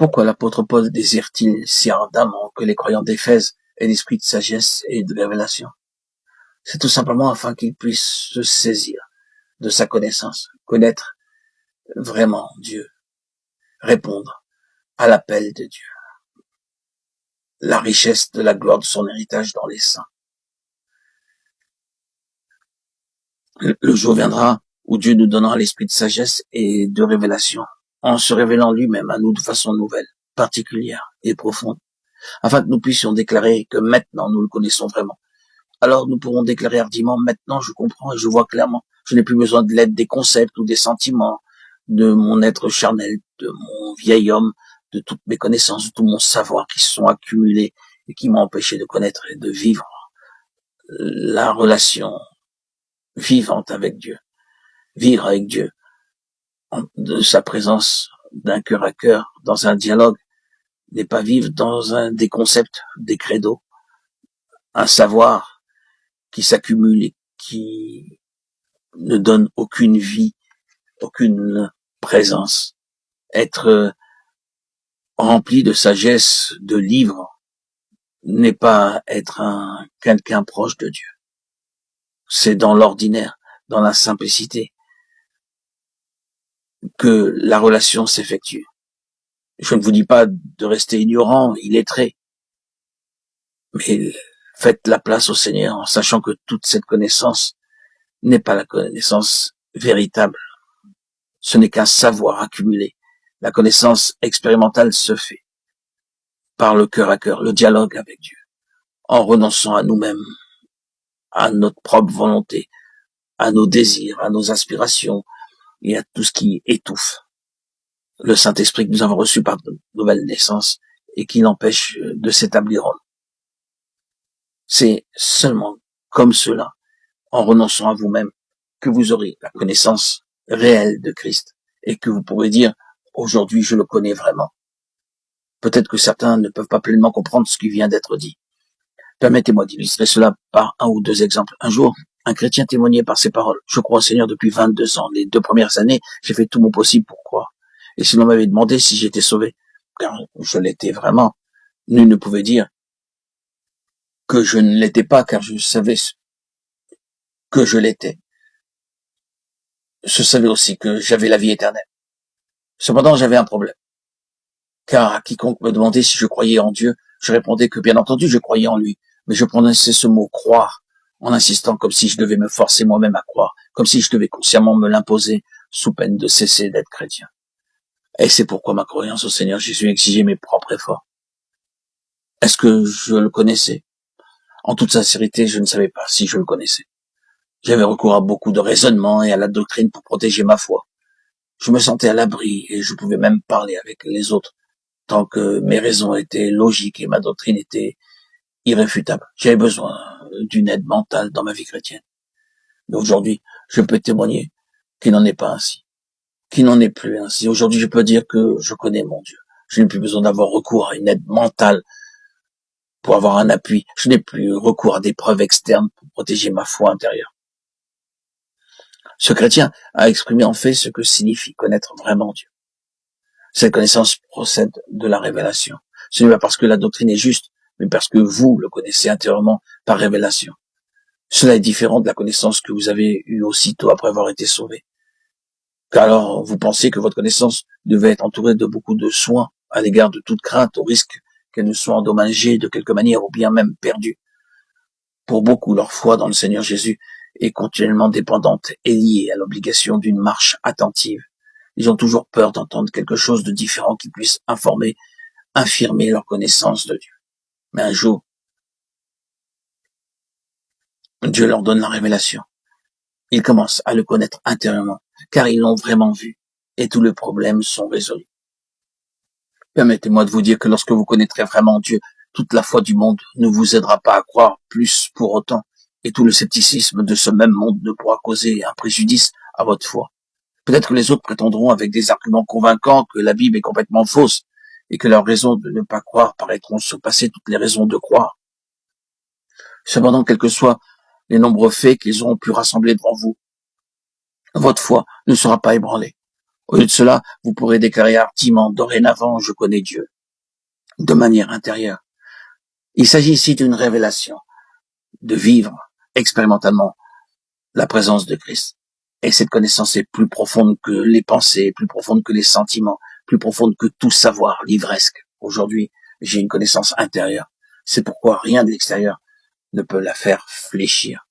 Pourquoi l'apôtre Paul désire-t-il si ardemment que les croyants d'Éphèse aient l'esprit de sagesse et de révélation? C'est tout simplement afin qu'ils puissent se saisir de sa connaissance, connaître vraiment Dieu, répondre à l'appel de Dieu, la richesse de la gloire de son héritage dans les saints. Le jour viendra où Dieu nous donnera l'esprit de sagesse et de révélation, en se révélant lui-même à nous de façon nouvelle, particulière et profonde, afin que nous puissions déclarer que maintenant nous le connaissons vraiment. Alors nous pourrons déclarer hardiment, maintenant je comprends et je vois clairement, je n'ai plus besoin de l'aide des concepts ou des sentiments, de mon être charnel, de mon vieil homme, de toutes mes connaissances, de tout mon savoir qui se sont accumulés et qui m'ont empêché de connaître et de vivre la relation vivante avec Dieu. Vivre avec Dieu, de sa présence, d'un cœur à cœur, dans un dialogue, n'est pas vivre dans des concepts, des credos, un savoir qui s'accumule et qui ne donne aucune vie, aucune présence. Être rempli de sagesse, de livres, n'est pas être quelqu'un proche de Dieu. C'est dans l'ordinaire, dans la simplicité, que la relation s'effectue. Je ne vous dis pas de rester ignorant, illettré, mais faites la place au Seigneur en sachant que toute cette connaissance n'est pas la connaissance véritable. Ce n'est qu'un savoir accumulé. La connaissance expérimentale se fait par le cœur à cœur, le dialogue avec Dieu, en renonçant à nous-mêmes, à notre propre volonté, à nos désirs, à nos aspirations et à tout ce qui étouffe le Saint-Esprit que nous avons reçu par notre nouvelle naissance et qui l'empêche de s'établir en nous. C'est seulement comme cela, en renonçant à vous-même, que vous aurez la connaissance réelle de Christ et que vous pourrez dire, aujourd'hui je le connais vraiment. Peut-être que certains ne peuvent pas pleinement comprendre ce qui vient d'être dit. Permettez-moi d'illustrer cela par un ou deux exemples. Un jour, un chrétien témoignait par ces paroles. Je crois au Seigneur depuis 22 ans. Les 2 premières années, j'ai fait tout mon possible pour croire. Et si l'on m'avait demandé si j'étais sauvé, car je l'étais vraiment, nul ne pouvait dire que je ne l'étais pas, car je savais que je l'étais. Je savais aussi que j'avais la vie éternelle. Cependant, j'avais un problème. Car à quiconque me demandait si je croyais en Dieu, je répondais que bien entendu je croyais en lui. Mais je prononçais ce mot croire en insistant comme si je devais me forcer moi-même à croire, comme si je devais consciemment me l'imposer sous peine de cesser d'être chrétien. Et c'est pourquoi ma croyance au Seigneur Jésus exigeait mes propres efforts. Est-ce que je le connaissais? En toute sincérité, je ne savais pas si je le connaissais. J'avais recours à beaucoup de raisonnements et à la doctrine pour protéger ma foi. Je me sentais à l'abri et je pouvais même parler avec les autres tant que mes raisons étaient logiques et ma doctrine était irréfutable. J'avais besoin d'une aide mentale dans ma vie chrétienne. Mais aujourd'hui, je peux témoigner qu'il n'en est pas ainsi, qu'il n'en est plus ainsi. Aujourd'hui, je peux dire que je connais mon Dieu. Je n'ai plus besoin d'avoir recours à une aide mentale pour avoir un appui. Je n'ai plus recours à des preuves externes pour protéger ma foi intérieure. Ce chrétien a exprimé en fait ce que signifie connaître vraiment Dieu. Cette connaissance procède de la révélation. Ce n'est pas parce que la doctrine est juste, mais parce que vous le connaissez intérieurement par révélation. Cela est différent de la connaissance que vous avez eue aussitôt après avoir été sauvé. Car alors, vous pensez que votre connaissance devait être entourée de beaucoup de soins à l'égard de toute crainte, au risque qu'elle ne soit endommagée de quelque manière ou bien même perdue. Pour beaucoup, leur foi dans le Seigneur Jésus est continuellement dépendante et liée à l'obligation d'une marche attentive. Ils ont toujours peur d'entendre quelque chose de différent qui puisse infirmer leur connaissance de Dieu. Mais un jour, Dieu leur donne la révélation. Ils commencent à le connaître intérieurement, car ils l'ont vraiment vu, et tous les problèmes sont résolus. Permettez-moi de vous dire que lorsque vous connaîtrez vraiment Dieu, toute la foi du monde ne vous aidera pas à croire plus pour autant, et tout le scepticisme de ce même monde ne pourra causer un préjudice à votre foi. Peut-être que les autres prétendront avec des arguments convaincants que la Bible est complètement fausse, et que leurs raisons de ne pas croire paraîtront surpasser toutes les raisons de croire. Cependant, quels que soient les nombreux faits qu'ils auront pu rassembler devant vous, votre foi ne sera pas ébranlée. Au lieu de cela, vous pourrez déclarer hardiment, dorénavant, je connais Dieu, de manière intérieure. Il s'agit ici d'une révélation, de vivre expérimentalement la présence de Christ. Et cette connaissance est plus profonde que les pensées, plus profonde que les sentiments, plus profonde que tout savoir livresque. Aujourd'hui, j'ai une connaissance intérieure. C'est pourquoi rien de l'extérieur ne peut la faire fléchir.